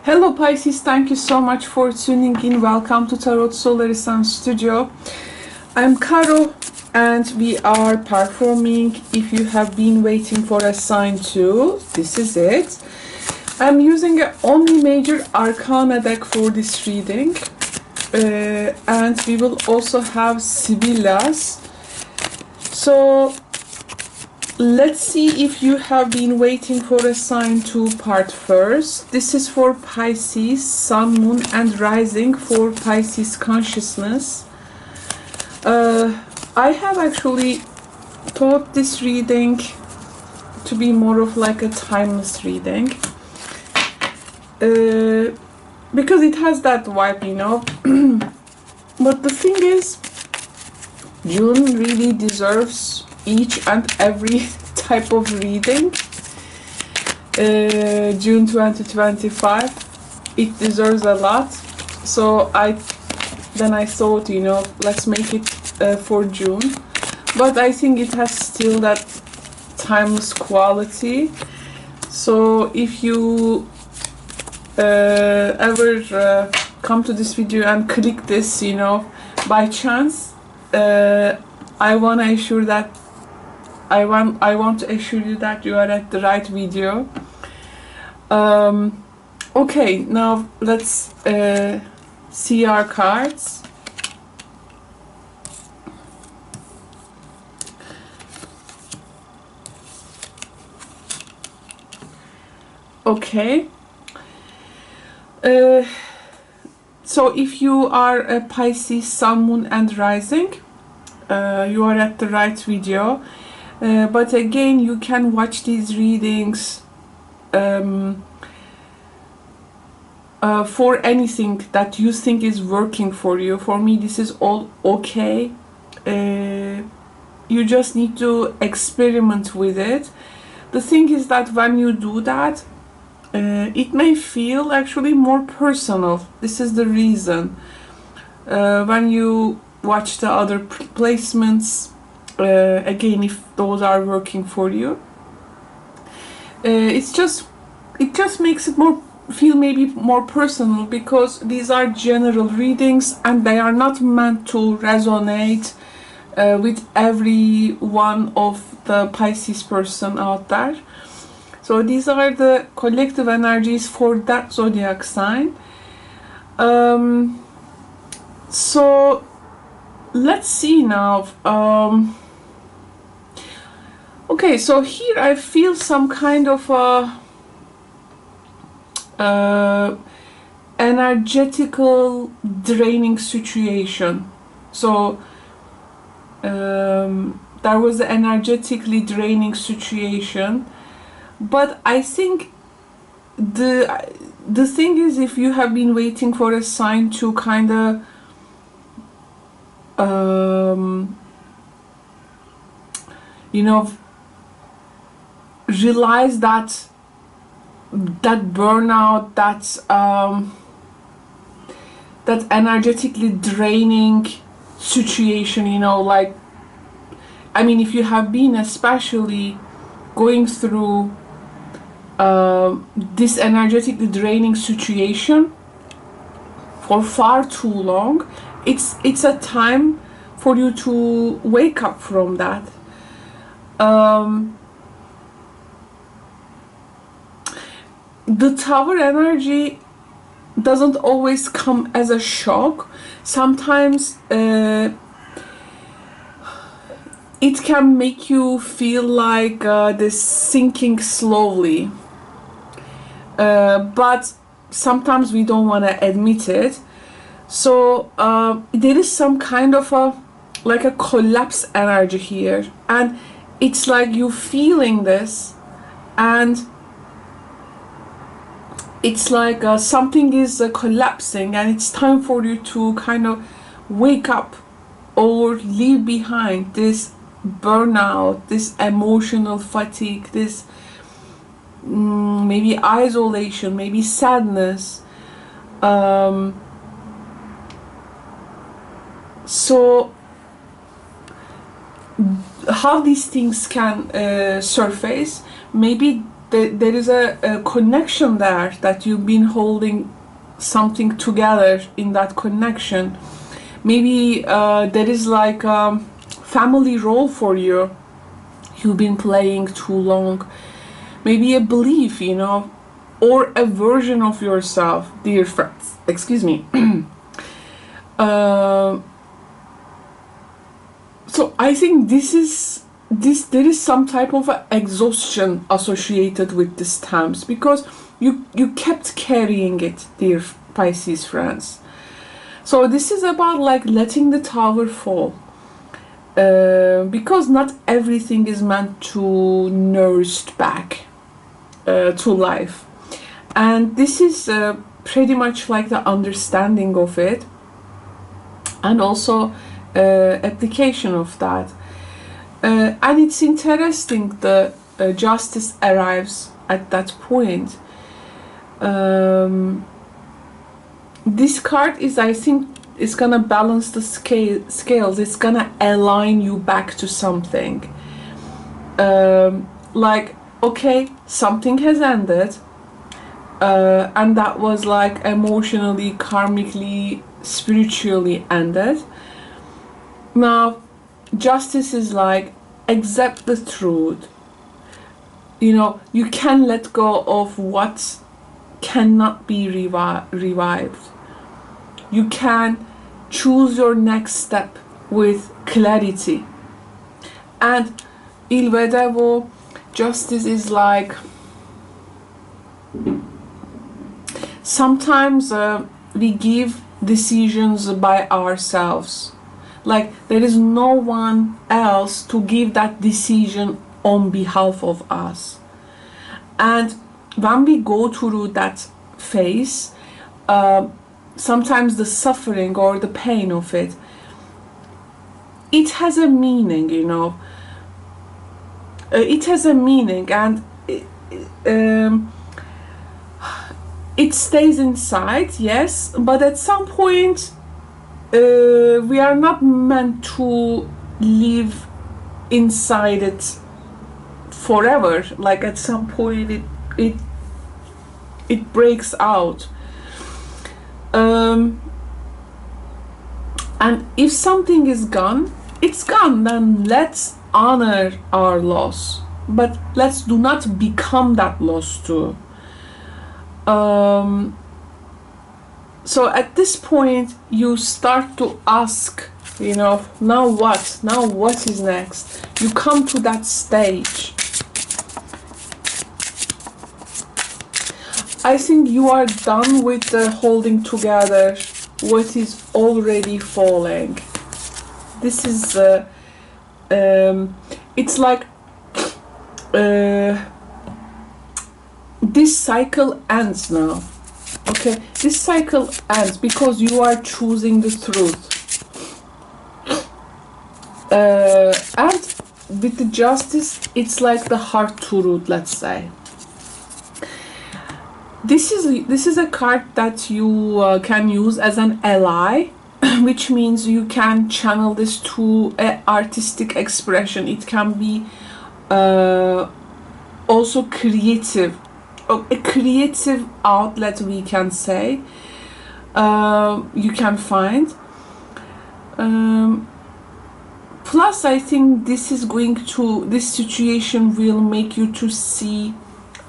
Hello Pisces, thank you so much for tuning in. Welcome to Tarot Solar Sun Studio. I'm Karo and we are performing If You Have Been Waiting for a Sign To. This is it. I'm using an only major arcana deck for this reading. And we will also have Sibillas. So let's see if you have been waiting for a sign to part first. This is for Pisces, Sun, Moon and Rising for Pisces consciousness. I have actually thought this reading to be more of like a timeless reading. Because it has that vibe, you know. But the thing is, June really deserves each and every type of reading. June 2025, it deserves a lot. So then I thought, you know, let's make it for June. But I think it has still that timeless quality. So if you ever come to this video and click this, you know, by chance, I want to assure that I want to assure you that you are at the right video. Okay, now let's see our cards. Okay. So if you are a Pisces, Sun, Moon and Rising, you are at the right video. But again, you can watch these readings for anything that you think is working for you. For me, this is all okay. You just need to experiment with it. The thing is that when you do that, it may feel actually more personal. This is the reason. When you watch the other placements, again, if those are working for you, it just makes it feel maybe more personal, because these are general readings and they are not meant to resonate with every one of the Pisces person out there. So these are the collective energies for that zodiac sign. So let's see now. Okay, so here I feel some kind of energetical draining situation. So there was an energetically draining situation. But I think the thing is, if you have been waiting for a sign to kind of you know, realize that burnout, that energetically draining situation, you know, like, I mean, if you have been especially going through this energetically draining situation for far too long, it's a time for you to wake up from that. The Tower energy doesn't always come as a shock. Sometimes it can make you feel like this sinking slowly, but sometimes we don't want to admit it. So there is some kind of a collapse energy here, and it's like you feeling this, and it's like something is collapsing, and it's time for you to kind of wake up or leave behind this burnout, this emotional fatigue, this maybe isolation, maybe sadness. So how these things can surface, maybe there is a connection there, that you've been holding something together in that connection. Maybe there is like a family role for you you've been playing too long. Maybe a belief, you know, or a version of yourself, dear friends. Excuse me. So I think there is some type of exhaustion associated with this times, because you kept carrying it, dear Pisces friends. So this is about like letting the tower fall, because not everything is meant to nourished back to life, and this is pretty much like the understanding of it, and also application of that. And it's interesting, the justice arrives at that point. This card is, I think, is gonna balance the scales. It's gonna align you back to something. Like, okay, something has ended, and that was like emotionally, karmically, spiritually ended. Now justice is like, accept the truth. You know, you can let go of what cannot be revived. You can choose your next step with clarity. And il vedevo, justice is like, sometimes we give decisions by ourselves. Like, there is no one else to give that decision on behalf of us. And when we go through that phase, sometimes the suffering or the pain of it, it has a meaning, you know. It has a meaning, and it stays inside, yes, but at some point we are not meant to live inside it forever. Like, at some point it breaks out. And if something is gone, it's gone. Then let's honor our loss, but let's do not become that loss too. So at this point you start to ask, you know, now what? Now what is next? You come to that stage. I think you are done with the holding together what is already falling. This is it's like this cycle ends now. Okay, this cycle ends because you are choosing the truth. And with the justice, it's like the heart truth, let's say. This is a card that you can use as an ally, which means you can channel this to an artistic expression. It can be also creative, a creative outlet, we can say. You can find. Plus, I think this situation will make you to see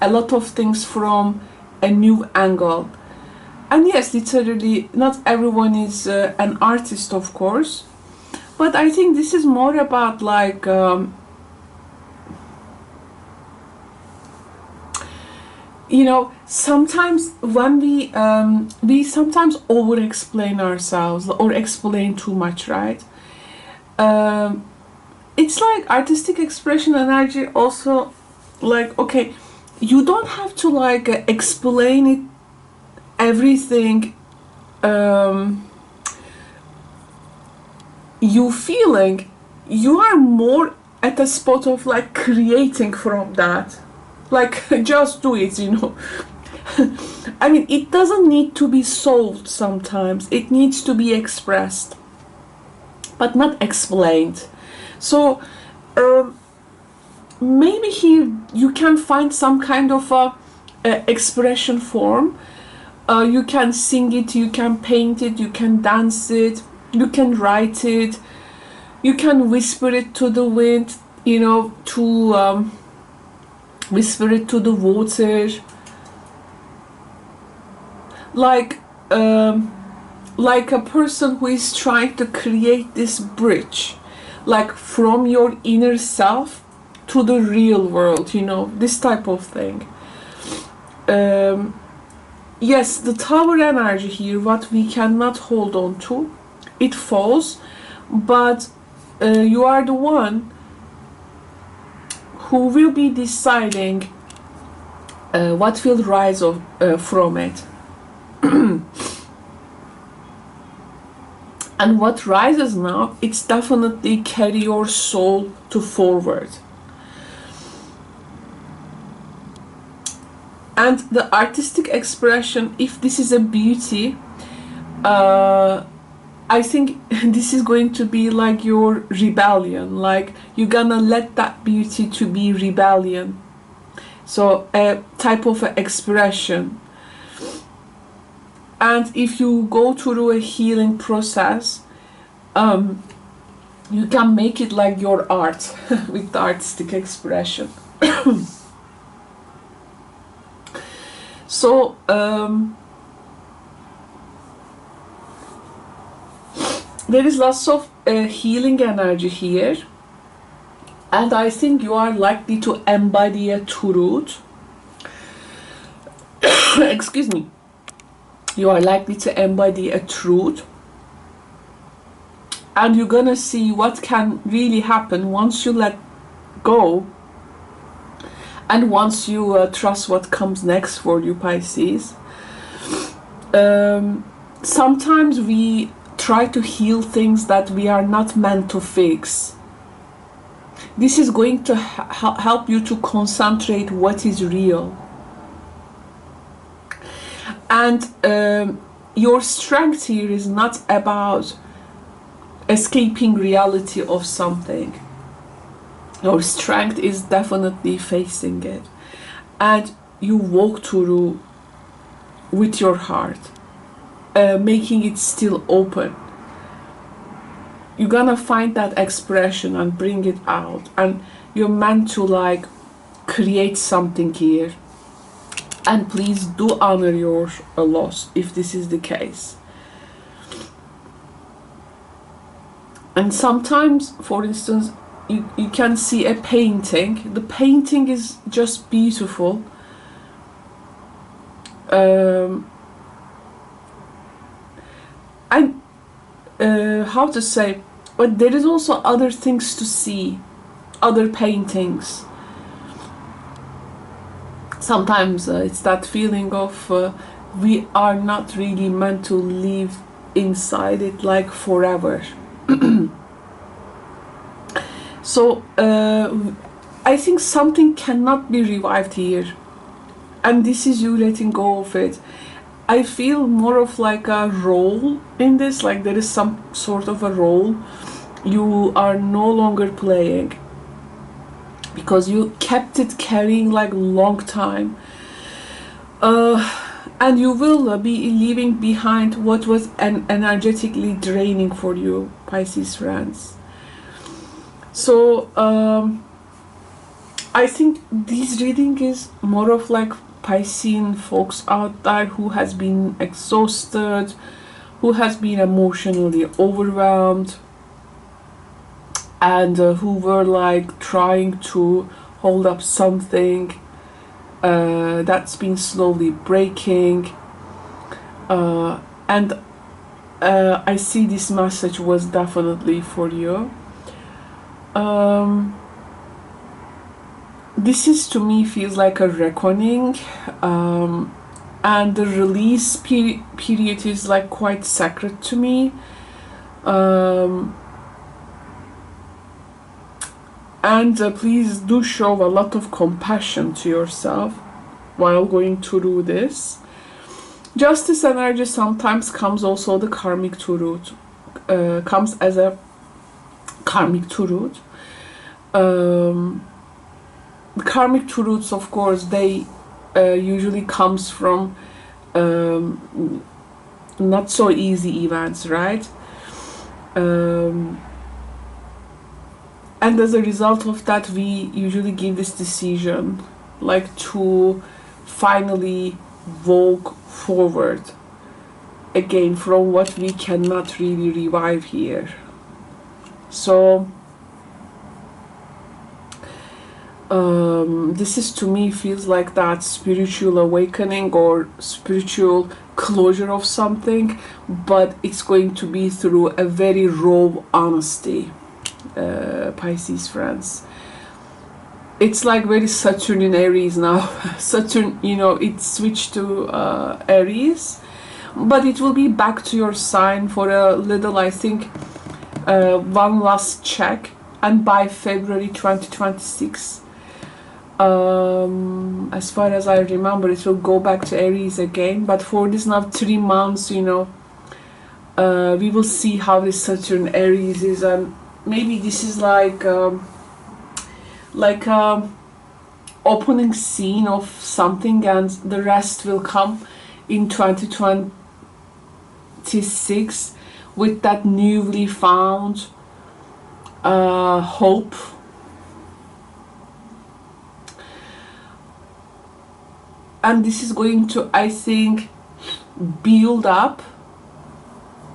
a lot of things from a new angle. And yes, literally, not everyone is an artist, of course, but I think this is more about like you know, sometimes when we sometimes over explain ourselves or explain too much, right? It's like artistic expression energy also, like, okay, you don't have to like explain it everything you feeling. You are more at a spot of like creating from that, like just do it, you know. I mean, it doesn't need to be solved. Sometimes it needs to be expressed but not explained. So maybe here you can find some kind of a expression form. You can sing it, you can paint it, you can dance it, you can write it, you can whisper it to the wind, you know, to whisper it to the water, like a person who is trying to create this bridge, like from your inner self to the real world, you know, this type of thing. Yes, the Tower energy here, what we cannot hold on to, it falls, but you are the one who will be deciding what will rise from it. And what rises now, it's definitely carry your soul to forward. And the artistic expression, if this is a beauty, I think this is going to be like your rebellion, like you're gonna let that beauty to be rebellion. So a type of expression. And if you go through a healing process, you can make it like your art with the artistic expression. So there is lots of healing energy here, and I think you are likely to embody a truth. Excuse me. You are likely to embody a truth, and you're gonna see what can really happen once you let go and once you trust what comes next for you, Pisces. Sometimes we try to heal things that we are not meant to fix. This is going to help you to concentrate what is real. And your strength here is not about escaping reality of something. Your strength is definitely facing it. And you walk through with your heart, making it still open. You're gonna find that expression and bring it out. And you're meant to like create something here. And please do honor your loss if this is the case. And sometimes, for instance, you can see a painting. The painting is just beautiful. And how to say, but there is also other things to see, other paintings. Sometimes it's that feeling of we are not really meant to live inside it like forever. So I think something cannot be revived here, and this is you letting go of it. I feel more of like a role in this, like there is some sort of a role you are no longer playing, because you kept it carrying like long time, and you will be leaving behind what was energetically draining for you, Pisces friends. So I think this reading is more of like Piscean folks out there who has been exhausted, who has been emotionally overwhelmed, and who were like trying to hold up something that's been slowly breaking. And I see this message was definitely for you. This is, to me, feels like a reckoning, and the release period is like quite sacred to me. And please do show a lot of compassion to yourself while going through this. Justice energy sometimes comes also the karmic truth, comes as a karmic truth. karmic roots, of course, they usually comes from not so easy events, right? And as a result of that, we usually give this decision, like, to finally walk forward again from what we cannot really revive here. So this is, to me, feels like that spiritual awakening or spiritual closure of something, but it's going to be through a very raw honesty, Pisces friends. It's like very Saturn in Aries now. Saturn, you know, it switched to Aries, but it will be back to your sign for a little, I think, one last check, and by February 2026, as far as I remember, it will go back to Aries again. But for this now 3 months, you know, we will see how this Saturn Aries is, and maybe this is like opening scene of something, and the rest will come in 2026 with that newly found hope. And this is going to, I think, build up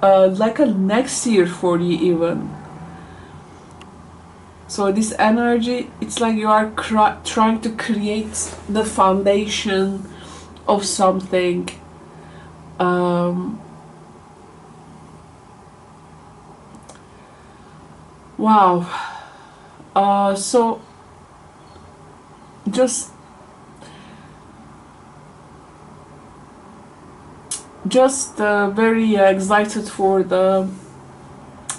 like a next year for you even. So this energy, it's like you are trying to create the foundation of something. Wow. So just very excited for the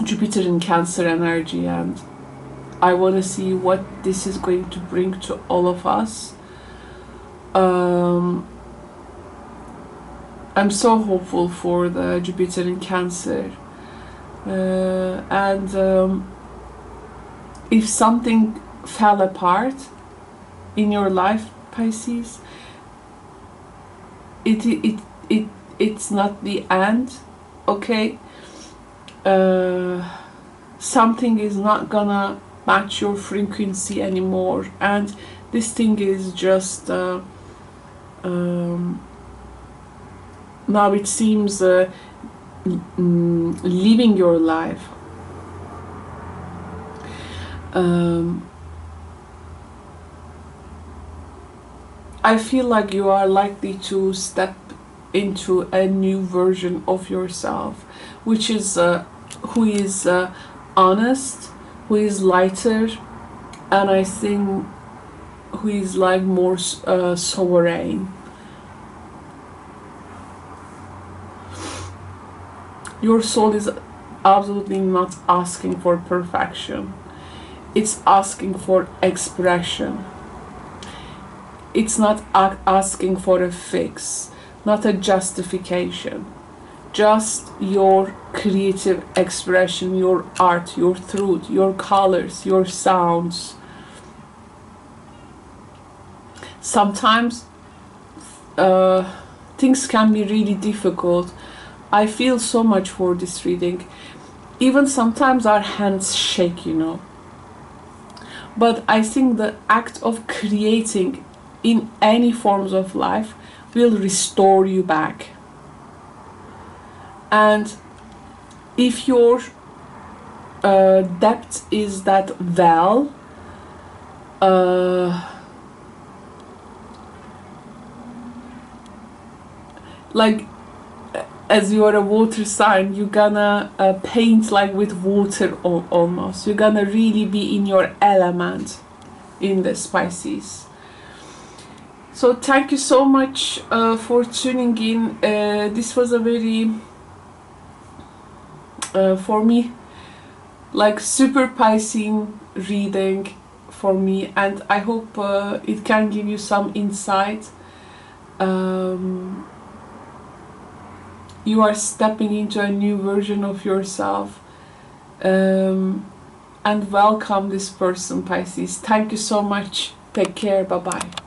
Jupiter in Cancer energy, and I want to see what this is going to bring to all of us. I'm so hopeful for the Jupiter in Cancer, and if something fell apart in your life, Pisces, it's not the end, okay? Something is not gonna match your frequency anymore, and this thing is just now it seems living your life. I feel like you are likely to step into a new version of yourself, which is who is honest, who is lighter, and I think who is like more sovereign. Your soul is absolutely not asking for perfection. It's asking for expression. It's not asking for a fix, not a justification. Just your creative expression, your art, your truth, your colors, your sounds. Sometimes things can be really difficult. I feel so much for this reading. Even sometimes our hands shake, you know. But I think the act of creating in any forms of life will restore you back. And if your depth is that well, like as you are a water sign, you're gonna paint like with water almost. You're gonna really be in your element in the Pisces. So thank you so much for tuning in. This was a very for me like super Piscean reading for me, and I hope it can give you some insight. You are stepping into a new version of yourself, and welcome this person, Pisces. Thank you so much Take care. Bye bye.